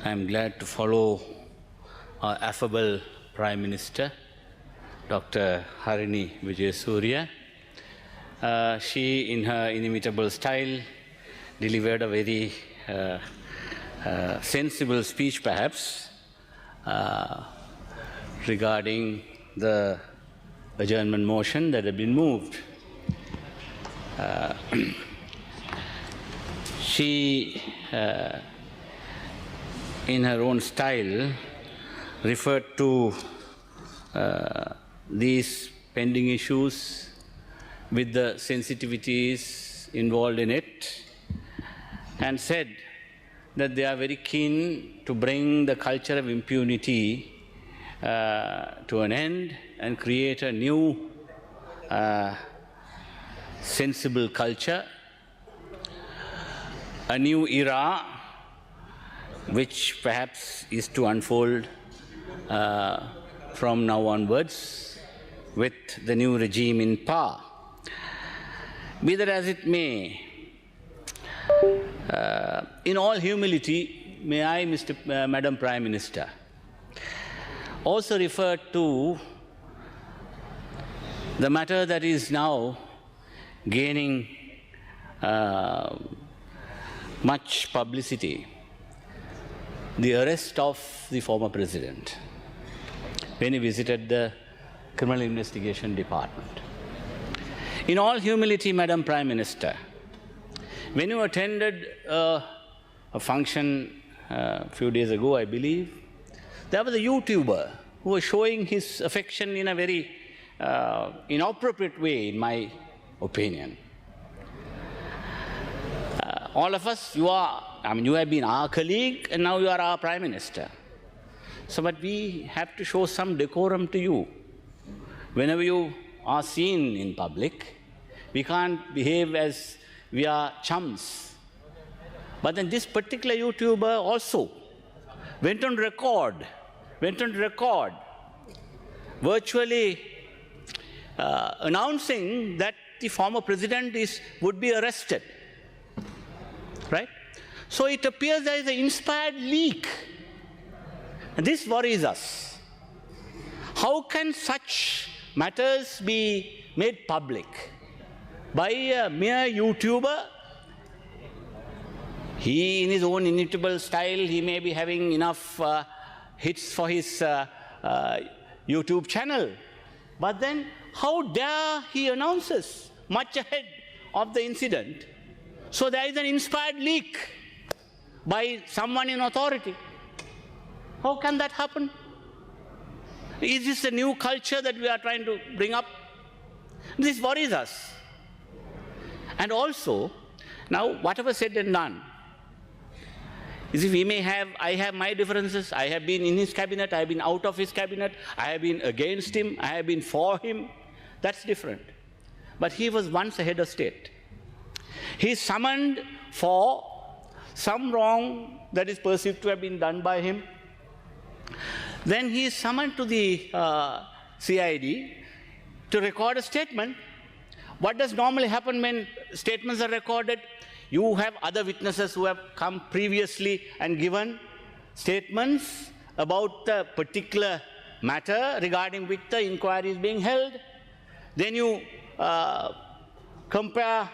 I'm glad to follow our affable Prime Minister, Dr. Harini Vijayasuriya. She, in her inimitable style, delivered a very sensible speech, perhaps, regarding the adjournment motion that had been moved. She, in her own style, referred to these pending issues with the sensitivities involved in it, and said that they are very keen to bring the culture of impunity to an end and create a new sensible culture, a new era which perhaps is to unfold from now onwards with the new regime in power. Be that as it may, in all humility, may I, Madam Prime Minister, also refer to the matter that is now gaining much publicity, the arrest of the former president when he visited the Criminal Investigation Department. In all humility, Madam Prime Minister, when you attended a function a few days ago, I believe, there was a YouTuber who was showing his affection in a very inappropriate way, in my opinion. All of us, you have been our colleague, and now you are our Prime Minister. So, but we have to show some decorum to you. Whenever you are seen in public, we can't behave as we are chums. But then this particular YouTuber also went on record, virtually announcing that the former president would be arrested. Right? So it appears there is an inspired leak. And this worries us. How can such matters be made public by a mere YouTuber? He, in his own inimitable style, he may be having enough hits for his YouTube channel. But then, how dare he announces much ahead of the incident? So there is an inspired leak by someone in authority. How can that happen? Is this a new culture that we are trying to bring up? This worries us. And also, now whatever said and done, is if I have my differences. I have been in his cabinet, I have been out of his cabinet, I have been against him, I have been for him. That's different. But he was once a head of state. He is summoned for some wrong that is perceived to have been done by him. Then he is summoned to the CID to record a statement. What does normally happen when statements are recorded? You have other witnesses who have come previously and given statements about the particular matter regarding which the inquiry is being held. Then you compare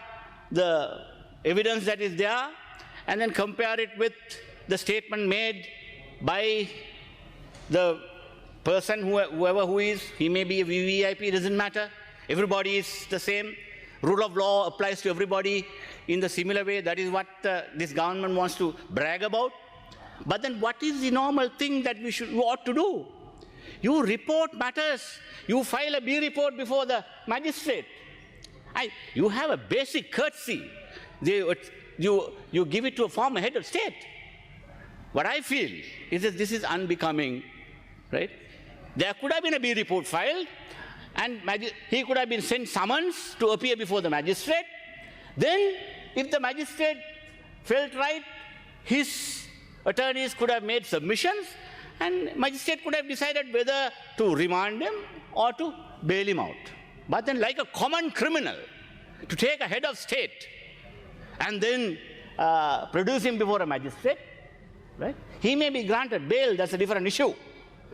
the evidence that is there and then compare it with the statement made by the person, whoever who is. He may be a VVIP, it doesn't matter. Everybody is the same. Rule of law applies to everybody in the similar way. That is what this government wants to brag about. But then what is the normal thing that you ought to do? You report matters. You file a B report before the magistrate. You have a basic courtesy. You give it to a former head of state. What I feel is that this is unbecoming, right? There could have been a B report filed, and he could have been sent summons to appear before the magistrate. Then, if the magistrate felt right, his attorneys could have made submissions, and magistrate could have decided whether to remand him or to bail him out. But then, like a common criminal, to take a head of state and then produce him before a magistrate, right? He may be granted bail, that's a different issue.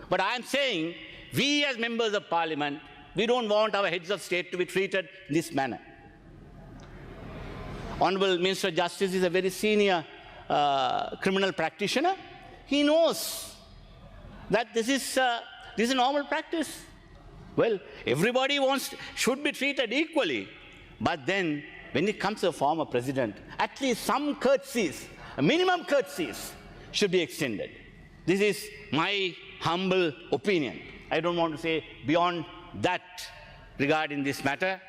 But I am saying, we as members of parliament, we don't want our heads of state to be treated in this manner. Honorable Minister of Justice is a very senior criminal practitioner. He knows that this is a normal practice. Well, everybody should be treated equally. But then, when it comes to a former president, at least some courtesies, minimum courtesies, should be extended. This is my humble opinion. I don't want to say beyond that regarding this matter.